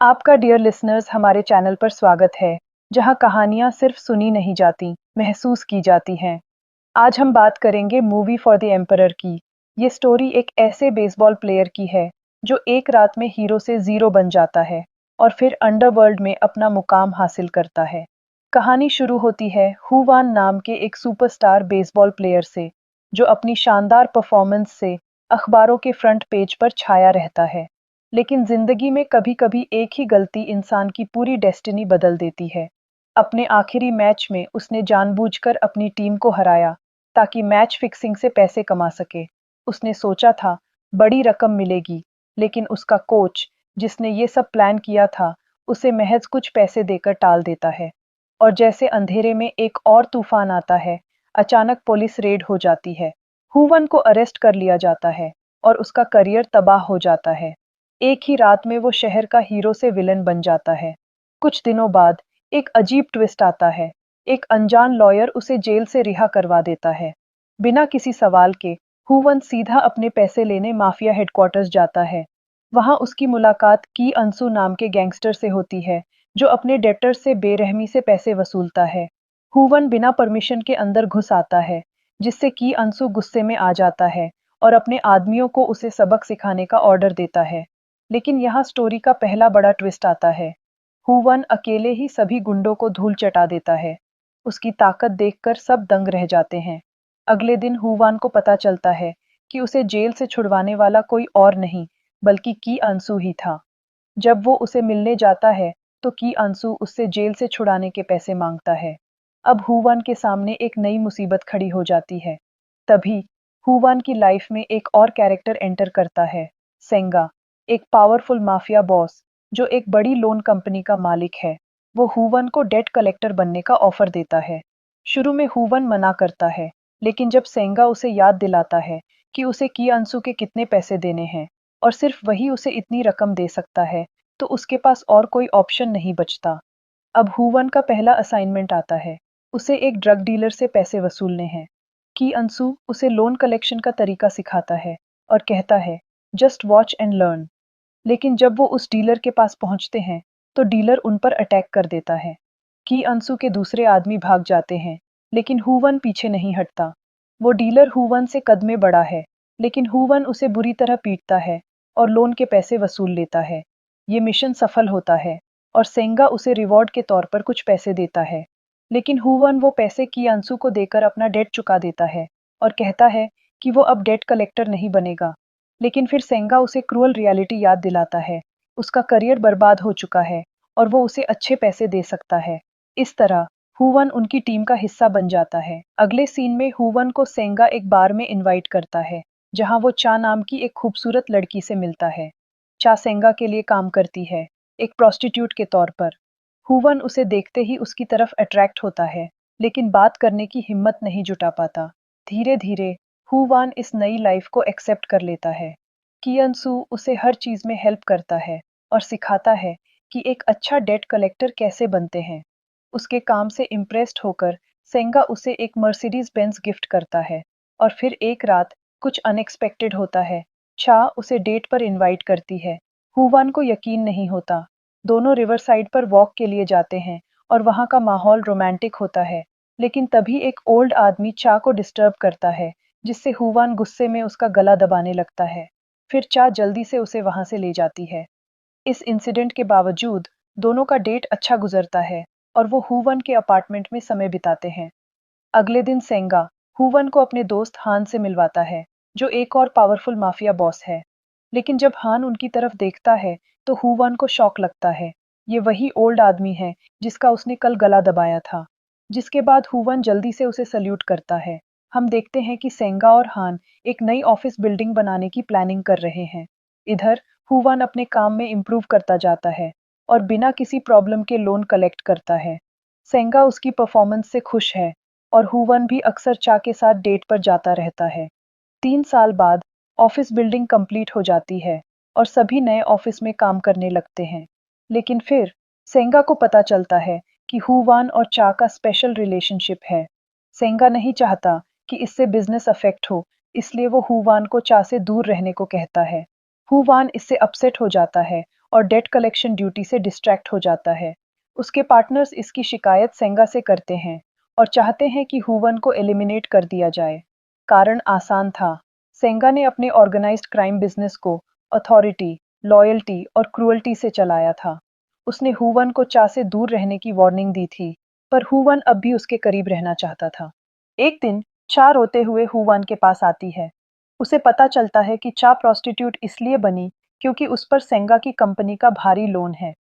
आपका dear listeners हमारे channel पर स्वागत है, जहां कहानियां सिर्फ सुनी नहीं जाती, महसूस की जाती हैं। आज हम बात करेंगे मूवी फॉर द एम्परर की। ये स्टोरी एक ऐसे बेसबॉल प्लेयर की है, जो एक रात में हीरो से जीरो बन जाता है और फिर अंडरवर्ल्ड में अपना मुकाम हासिल करता है। कहानी शुरू होती है हुवान नाम के एक सुपरस्टार बेसबॉल प्लेयर से, जो अपनी शानदार परफॉर्मेंस से अखबारों के फ्रंट पेज पर छाया रहता है। लेकिन जिंदगी में कभी-कभी एक ही गलती इंसान की पूरी डेस्टिनी बदल देती है। अपने आखिरी मैच में उसने जानबूझकर अपनी टीम को हराया ताकि मैच फिक्सिंग से पैसे कमा सके। उसने सोचा था बड़ी रकम मिलेगी, लेकिन उसका कोच, जिसने ये सब प्लान किया था, उसे महज कुछ पैसे देकर टाल देता है। और जैसे अंधेरे में एक और तूफान आता है, अचानक पुलिस रेड हो जाती है। हुवन को अरेस्ट कर लिया जाता है और उसका करियर तबाह हो जाता है। एक ही रात में वो शहर का हीरो से विलन बन जाता है। कुछ दिनों बाद एक अजीब ट्विस्ट आता है। एक अनजान लॉयर उसे जेल से रिहा करवा देता है। बिना किसी सवाल के हुवन सीधा अपने पैसे लेने माफिया हेडक्वार्टर्स जाता है। वहां उसकी मुलाकात की अंसू नाम के गैंगस्टर से होती है, जो अपने डेटर से बेरहमी से पैसे वसूलता है। हुवन बिना परमिशन के अंदर घुस आता है, जिससे की अंसू गुस्से में आ जाता है और अपने आदमियों को उसे सबक सिखाने का ऑर्डर देता है। लेकिन यहाँ स्टोरी का पहला बड़ा ट्विस्ट आता है। हुवन अकेले ही सभी गुंडों को धूल चटा देता है। उसकी ताकत देखकर सब दंग रह जाते हैं। अगले दिन हुवान को पता चलता है कि उसे जेल से छुड़वाने वाला कोई और नहीं, बल्कि की अंसू ही था। जब वो उसे मिलने जाता है, तो की अंसू उससे जेल से छुड़ाने के पैसे मांगता है। अब हुवान के सामने एक नई मुसीबत खड़ी हो जाती है। तभी हुवान की लाइफ में एक और कैरेक्टर एंटर करता है, सेंगा, एक पावरफुल माफिया बॉस, जो एक बड़ी लोन कंपनी का मालिक है। वो हुवन को डेट कलेक्टर बनने का ऑफर देता है। शुरू में हुवन मना करता है, लेकिन जब सेंगा उसे याद दिलाता है कि उसे की अंसू के कितने पैसे देने हैं और सिर्फ वही उसे इतनी रकम दे सकता है, तो उसके पास और कोई ऑप्शन नहीं बचता। अब हुवन का पहला असाइनमेंट आता है। उसे एक ड्रग डीलर से पैसे वसूलने हैं। की अंसू उसे लोन कलेक्शन का तरीका सिखाता है और कहता है, जस्ट वॉच एंड लर्न। लेकिन जब वो उस डीलर के पास पहुंचते हैं, तो डीलर उन पर अटैक कर देता है। की अंसू के दूसरे आदमी भाग जाते हैं, लेकिन हुवन पीछे नहीं हटता। वो डीलर हुवन से कद में बड़ा है, लेकिन हुवन उसे बुरी तरह पीटता है और लोन के पैसे वसूल लेता है। ये मिशन सफल होता है और सेंगा उसे रिवॉर्ड के तौर पर कुछ पैसे देता है। लेकिन हुवन वो पैसे की अंसू को देकर अपना डेट चुका देता है और कहता है कि वो अब डेट कलेक्टर नहीं बनेगा। लेकिन फिर सेंगा उसे क्रूअल रियलिटी याद दिलाता है। उसका करियर बर्बाद हो चुका है और वो उसे अच्छे पैसे दे सकता है। इस तरह हुवन उनकी टीम का हिस्सा बन जाता है। अगले सीन में हुवन को सेंगा एक बार में इनवाइट करता है, जहां वो चा नाम की एक खूबसूरत लड़की से मिलता है। चा सेंगा के लिए काम करती है, एक प्रोस्टिट्यूट के तौर पर। हुवन उसे देखते ही उसकी तरफ अट्रैक्ट होता है, लेकिन बात करने की हिम्मत नहीं जुटा पाता। धीरे धीरे हुवान इस नई लाइफ को एक्सेप्ट कर लेता है। कियनसू उसे हर चीज में हेल्प करता है और सिखाता है कि एक अच्छा डेट कलेक्टर कैसे बनते हैं। उसके काम से इम्प्रेस्ड होकर सेंगा उसे एक मर्सिडीज बेंज गिफ्ट करता है। और फिर एक रात कुछ अनएक्सपेक्टेड होता है। चा उसे डेट पर इनवाइट करती है। हुवान को यकीन नहीं होता। दोनों रिवर साइड पर वॉक के लिए जाते हैं और वहां का माहौल रोमांटिक होता है। लेकिन तभी एक ओल्ड आदमी चा को डिस्टर्ब करता है, जिससे हुवान गुस्से में उसका गला दबाने लगता है। फिर चा जल्दी से उसे वहां से ले जाती है। इस इंसिडेंट के बावजूद दोनों का डेट अच्छा गुजरता है और वो हुवन के अपार्टमेंट में समय बिताते हैं। अगले दिन सेंगा हुवन को अपने दोस्त हान से मिलवाता है, जो एक और पावरफुल माफिया बॉस है। लेकिन जब हान उनकी तरफ देखता है, तो हुवन को शॉक लगता है। ये वही ओल्ड आदमी है जिसका उसने कल गला दबाया था। जिसके बाद हुवन जल्दी से उसे सल्यूट करता है। हम देखते हैं कि सेंगा और हान एक नई ऑफिस बिल्डिंग बनाने की प्लानिंग कर रहे हैं। इधर हुवन अपने काम में इम्प्रूव करता जाता है और बिना किसी प्रॉब्लम के लोन कलेक्ट करता है। सेंगा उसकी परफॉर्मेंस से खुश है और हुवन भी अक्सर चा के साथ डेट पर जाता रहता है। 3 साल बाद ऑफिस बिल्डिंग कंप्लीट हो जाती है और सभी नए ऑफिस में काम करने लगते हैं। लेकिन फिर सेंगा को पता चलता है कि हुवान और चा का स्पेशल रिलेशनशिप है। सेंगा नहीं चाहता कि इससे बिजनेस अफेक्ट हो, इसलिए वो हुवान को चा से दूर रहने को कहता है। हुवान इससे अपसेट हो जाता है और डेट कलेक्शन ड्यूटी से डिस्ट्रैक्ट हो जाता है। उसके पार्टनर्स इसकी शिकायत सेंगा से करते हैं और चाहते हैं कि हुवन को एलिमिनेट कर दिया जाए। कारण आसान था। सेंगा ने अपने ऑर्गेनाइज्ड क्राइम बिजनेस को अथॉरिटी, लॉयल्टी और क्रूअल्टी से चलाया था। उसने हुवन को चा से दूर रहने की वार्निंग दी थी, पर हुवन अब भी उसके करीब रहना चाहता था। एक दिन चा रोते हुए हुवन के पास आती है। उसे पता चलता है कि चा प्रोस्टिट्यूट इसलिए बनी क्योंकि उस पर सेंगा की कंपनी का भारी लोन है।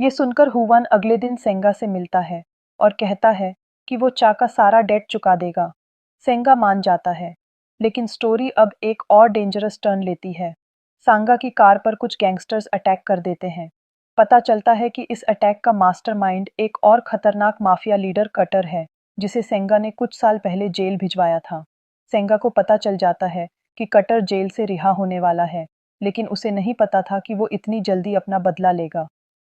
ये सुनकर हुवन अगले दिन सेंगा से मिलता है और कहता है कि वो चा का सारा डेट चुका देगा। सेंगा मान जाता है, लेकिन स्टोरी अब एक और डेंजरस टर्न लेती है। सांगा की कार पर कुछ गैंगस्टर्स अटैक कर देते हैं। पता चलता है कि इस अटैक का मास्टरमाइंड एक और खतरनाक माफिया लीडर कटर है, जिसे सेंगा ने कुछ साल पहले जेल भिजवाया था। सेंगा को पता चल जाता है कि कटर जेल से रिहा होने वाला है, लेकिन उसे नहीं पता था कि वो इतनी जल्दी अपना बदला लेगा।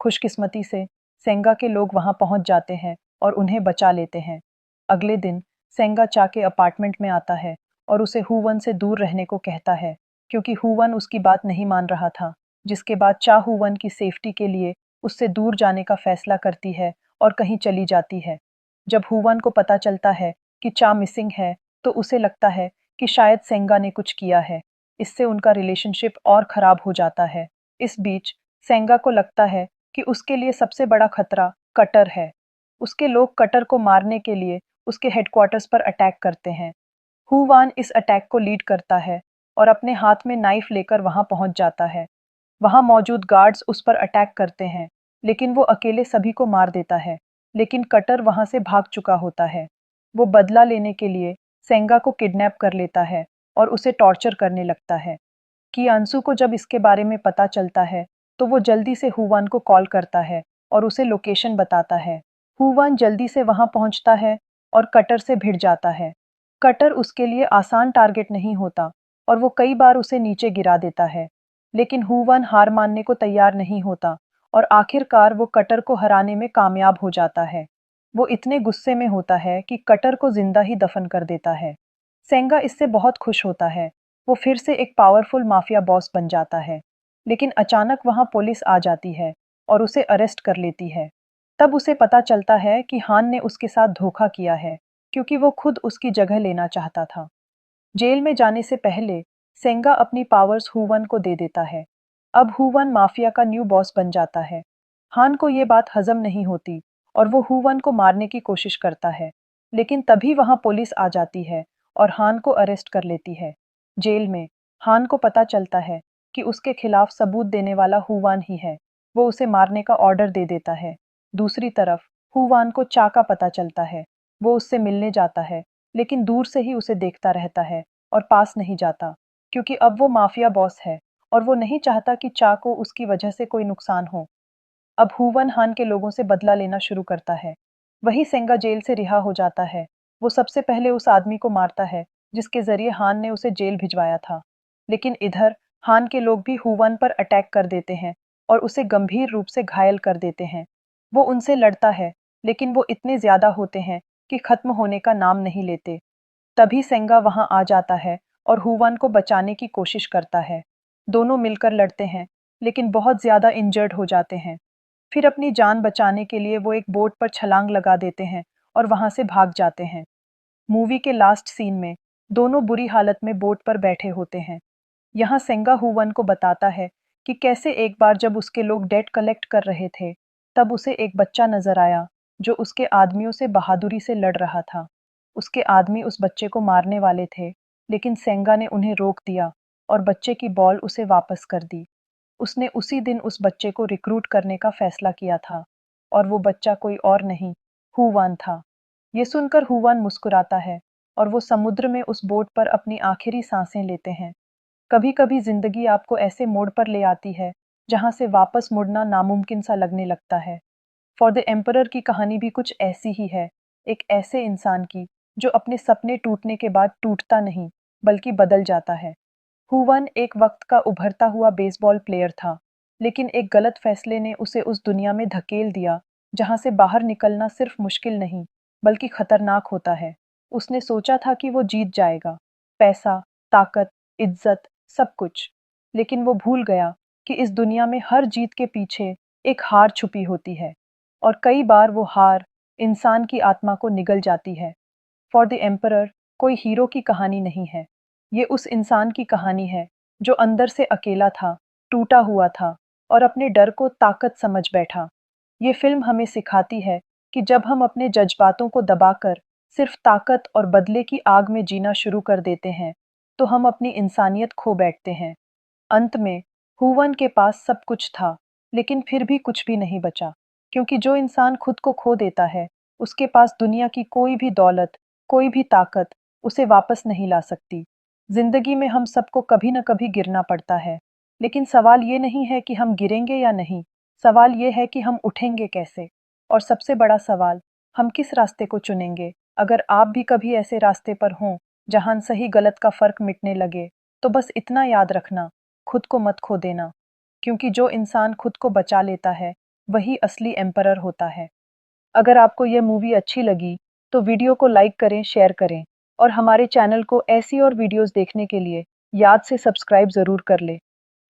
खुशकिस्मती से सेंगा के लोग वहां पहुंच जाते हैं और उन्हें बचा लेते हैं। अगले दिन सेंगा चा के अपार्टमेंट में आता है और उसे हुवन से दूर रहने को कहता है, क्योंकि हुवन उसकी बात नहीं मान रहा था। जिसके बाद चा हुवन की सेफ्टी के लिए उससे दूर जाने का फैसला करती है और कहीं चली जाती है। जब हुवन को पता चलता है कि चा मिसिंग है, तो उसे लगता है कि शायद सेंगा ने कुछ किया है। इससे उनका रिलेशनशिप और खराब हो जाता है। इस बीच सेंगा को लगता है कि उसके लिए सबसे बड़ा खतरा कटर है। उसके लोग कटर को मारने के लिए उसके हेडक्वार्टर्स पर अटैक करते हैं। हुवान इस अटैक को लीड करता है और अपने हाथ में नाइफ लेकर वहां पहुंच जाता है। वहां मौजूद गार्ड्स उस पर अटैक करते हैं, लेकिन वो अकेले सभी को मार देता है। लेकिन कटर वहां से भाग चुका होता है। वो बदला लेने के लिए सेंगा को किडनैप कर लेता है और उसे टॉर्चर करने लगता है। कियानसू को जब इसके बारे में पता चलता है, तो वो जल्दी से हुवान को कॉल करता है और उसे लोकेशन बताता है। हुवान जल्दी से वहां पहुंचता है और कटर से भिड़ जाता है। कटर उसके लिए आसान टारगेट नहीं होता और वो कई बार उसे नीचे गिरा देता है। लेकिन हुवान हार मानने को तैयार नहीं होता और आखिरकार वो कटर को हराने में कामयाब हो जाता है। वो इतने गुस्से में होता है कि कटर को जिंदा ही दफन कर देता है। सेंगा इससे बहुत खुश होता है। वो फिर से एक पावरफुल माफिया बॉस बन जाता है। लेकिन अचानक वहां पुलिस आ जाती है और उसे अरेस्ट कर लेती है। तब उसे पता चलता है कि हान ने उसके साथ धोखा किया है, क्योंकि वो खुद उसकी जगह लेना चाहता था। जेल में जाने से पहले सेंगा अपनी पावर्स हुवन को दे देता है। अब हुवन माफिया का न्यू बॉस बन जाता है। हान को ये बात हजम नहीं होती और वो हुवन को मारने की कोशिश करता है। लेकिन तभी वहां पुलिस आ जाती है और हान को अरेस्ट कर लेती है। जेल में हान को पता चलता है कि उसके खिलाफ सबूत देने वाला हुवान ही है। वो उसे मारने का ऑर्डर दे देता है। दूसरी तरफ हुवान को चा का पता चलता है। वो उससे मिलने जाता है, लेकिन दूर से ही उसे देखता रहता है और पास नहीं जाता, क्योंकि अब वो माफिया बॉस है और वो नहीं चाहता कि चा को उसकी वजह से कोई नुकसान हो। अब हुवन हान के लोगों से बदला लेना शुरू करता है। वही सेंगा जेल से रिहा हो जाता है। वो सबसे पहले उस आदमी को मारता है जिसके जरिए हान ने उसे जेल भिजवाया था। लेकिन इधर हान के लोग भी हुवन पर अटैक कर देते हैं और उसे गंभीर रूप से घायल कर देते हैं। वो उनसे लड़ता है, लेकिन वो इतने ज्यादा होते हैं कि खत्म होने का नाम नहीं लेते। तभी सेंगा वहां आ जाता है और हुवन को बचाने की कोशिश करता है। दोनों मिलकर लड़ते हैं, लेकिन बहुत ज्यादा इंजर्ड हो जाते हैं। फिर अपनी जान बचाने के लिए वो एक बोट पर छलांग लगा देते हैं और वहां से भाग जाते हैं। मूवी के लास्ट सीन में दोनों बुरी हालत में बोट पर बैठे होते हैं। यहाँ सेंगा हुवन को बताता है कि कैसे एक बार जब उसके लोग डेट कलेक्ट कर रहे थे, तब उसे एक बच्चा नजर आया जो उसके आदमियों से बहादुरी से लड़ रहा था। उसके आदमी उस बच्चे को मारने वाले थे, लेकिन सेंगा ने उन्हें रोक दिया और बच्चे की बॉल उसे वापस कर दी। उसने उसी दिन उस बच्चे को रिक्रूट करने का फैसला किया था और वो बच्चा कोई और नहीं, हुवान था। ये सुनकर हुवान मुस्कुराता है और वो समुद्र में उस बोट पर अपनी आखिरी सांसें लेते हैं। कभी कभी जिंदगी आपको ऐसे मोड़ पर ले आती है जहां से वापस मुड़ना नामुमकिन सा लगने लगता है। फॉर द एम्परर की कहानी भी कुछ ऐसी ही है, एक ऐसे इंसान की जो अपने सपने टूटने के बाद टूटता नहीं, बल्कि बदल जाता है। हुवन एक वक्त का उभरता हुआ बेसबॉल प्लेयर था, लेकिन एक गलत फैसले ने उसे उस दुनिया में धकेल दिया जहां से बाहर निकलना सिर्फ मुश्किल नहीं, बल्कि खतरनाक होता है। उसने सोचा था कि वो जीत जाएगा, पैसा, ताकत, इज्जत, सब कुछ। लेकिन वो भूल गया कि इस दुनिया में हर जीत के पीछे एक हार छुपी होती है और कई बार वो हार इंसान की आत्मा को निगल जाती है। फॉर द एम्परर कोई हीरो की कहानी नहीं है। ये उस इंसान की कहानी है जो अंदर से अकेला था, टूटा हुआ था और अपने डर को ताकत समझ बैठा। ये फिल्म हमें सिखाती है कि जब हम अपने जज्बातों को दबाकर सिर्फ ताकत और बदले की आग में जीना शुरू कर देते हैं, तो हम अपनी इंसानियत खो बैठते हैं। अंत में हुवन के पास सब कुछ था, लेकिन फिर भी कुछ भी नहीं बचा, क्योंकि जो इंसान खुद को खो देता है, उसके पास दुनिया की कोई भी दौलत, कोई भी ताकत उसे वापस नहीं ला सकती। जिंदगी में हम सबको कभी न कभी गिरना पड़ता है, लेकिन सवाल ये नहीं है कि हम गिरेंगे या नहीं, सवाल ये है कि हम उठेंगे कैसे। और सबसे बड़ा सवाल, हम किस रास्ते को चुनेंगे। अगर आप भी कभी ऐसे रास्ते पर हों जहां सही गलत का फर्क मिटने लगे, तो बस इतना याद रखना, खुद को मत खो देना, क्योंकि जो इंसान खुद को बचा लेता है, वही असली एम्परर होता है। अगर आपको यह मूवी अच्छी लगी, तो वीडियो को लाइक करें, शेयर करें और हमारे चैनल को ऐसी और वीडियोस देखने के लिए याद से सब्सक्राइब ज़रूर कर लें।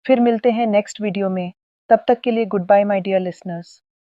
फिर मिलते हैं नेक्स्ट वीडियो में। तब तक के लिए good bye my dear listeners.